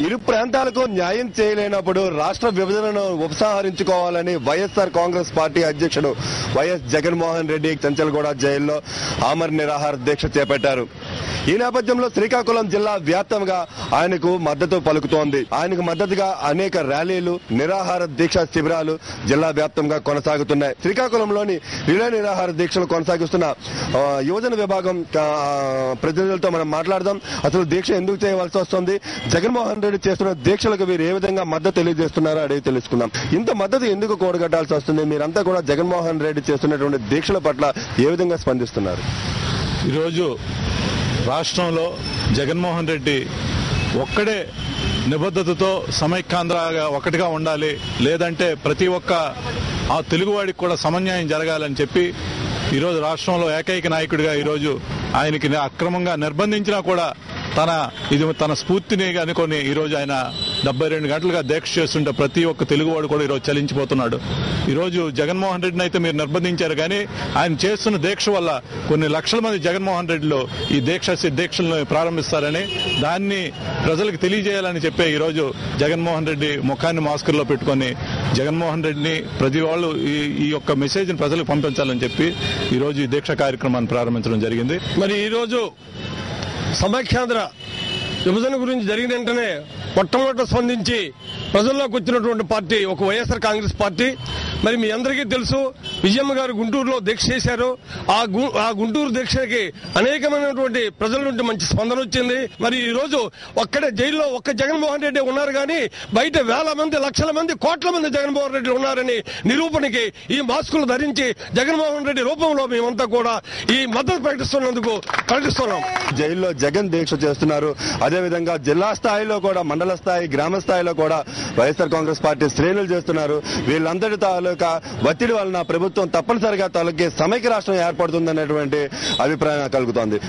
ఇరు ప్రాంతాలకు న్యాయం చేయలేనప్పుడు రాష్ట్ర విభజనను ఉపసంహరించుకోవాలని వైఎస్ఆర్ కాంగ్రెస్ పార్టీ అధ్యక్షుడు వైఎస్ జగన్మోహన్ రెడ్డి చంచల్గూడ జైల్లో ఆమరణ నిరాహార దీక్ష చేపట్టారు. ఈ నేపథ్యంలో శ్రీకాకుళం జిల్లా వ్యాప్తంగా ఆయనకు మద్దతు పలుకుతోంది. ఆయనకు మద్దతుగా అనేక ర్యాలీలు, నిరాహార దీక్ష శిబిరాలు జిల్లా వ్యాప్తంగా కొనసాగుతున్నాయి. శ్రీకాకుళంలోని రిలే నిరాహార దీక్షలు కొనసాగిస్తున్న యువజన విభాగం ప్రతినిధులతో మనం మాట్లాడదాం. అసలు దీక్ష ఎందుకు చేయవలసి వస్తుంది, జగన్మోహన్ రెడ్డి చేస్తున్న దీక్షలకు వీరు ఏ విధంగా మద్దతు తెలియజేస్తున్నారో అడిగి తెలుసుకుందాం. ఇంత మద్దతు ఎందుకు కూడగట్టాల్సి వస్తుంది? మీరంతా కూడా జగన్మోహన్ రెడ్డి చేస్తున్నటువంటి దీక్షల పట్ల ఏ విధంగా స్పందిస్తున్నారు? ఈరోజు రాష్ట్రంలో జగన్మోహన్ రెడ్డి ఒక్కడే నిబద్ధతతో సమైక్యాంధ్రగా ఒకటిగా ఉండాలి, లేదంటే ప్రతి ఒక్క ఆ తెలుగువాడికి కూడా సమన్యాయం జరగాలని చెప్పి ఈరోజు రాష్ట్రంలో ఏకైక నాయకుడిగా ఈరోజు ఆయనకి అక్రమంగా నిర్బంధించినా కూడా తన స్ఫూర్తిని అనుకొని ఈరోజు ఆయన 72 గంటలుగా దీక్ష చేస్తుంటే ప్రతి ఒక్క తెలుగువాడు కూడా ఈరోజు చలించిపోతున్నాడు. ఈరోజు జగన్మోహన్ రెడ్డిని అయితే మీరు నిర్బంధించారు, కానీ ఆయన చేస్తున్న దీక్ష వల్ల కొన్ని లక్షల మంది జగన్మోహన్ రెడ్డిలో ఈ దీక్షలను ప్రారంభిస్తారని, దాన్ని ప్రజలకు తెలియజేయాలని చెప్పే ఈరోజు జగన్మోహన్ రెడ్డి ముఖాన్ని మాస్కుల్లో పెట్టుకొని జగన్మోహన్ రెడ్డిని ప్రతి వాళ్ళు ఈ యొక్క మెసేజ్ని ప్రజలకు పంపించాలని చెప్పి ఈరోజు ఈ దీక్ష కార్యక్రమాన్ని ప్రారంభించడం జరిగింది. మరి ఈరోజు సమైక్యాంధ్ర విభజన గురించి జరిగిన వెంటనే మొట్టమొదట స్పందించి ప్రజల్లోకి వచ్చినటువంటి పార్టీ ఒక వైఎస్ఆర్ కాంగ్రెస్ పార్టీ. మరి మీ అందరికీ తెలుసు, విజయమ్మ గారు గుంటూరులో దీక్ష చేశారు. ఆ గుంటూరు దీక్షకి అనేకమైనటువంటి ప్రజల నుండి మంచి స్పందన వచ్చింది. మరి ఈ రోజు ఒక్కడే జైల్లో ఒక్క జగన్మోహన్ రెడ్డి ఉన్నారు, కానీ బయట వేల మంది, లక్షల మంది, కోట్ల మంది జగన్మోహన్ రెడ్డి ఉన్నారని నిరూపణకి ఈ మాస్కులు ధరించి జగన్మోహన్ రెడ్డి రూపంలో మేమంతా కూడా ఈ మద్దతు ప్రకటిస్తున్నాం. జైల్లో జగన్ దీక్ష చేస్తున్నారు. అదేవిధంగా జిల్లా స్థాయిలో కూడా, మండల స్థాయి, గ్రామ స్థాయిలో కూడా వైఎస్ఆర్ కాంగ్రెస్ పార్టీ శ్రేణులు చేస్తున్నారు. వీళ్ళందరి తాలూకా ఒత్తిడి వలన ప్రభుత్వం తప్పనిసరిగా తొలగి సమైక్య రాష్ట్రం ఏర్పడుతుందనేటువంటి అభిప్రాయం కలుగుతోంది.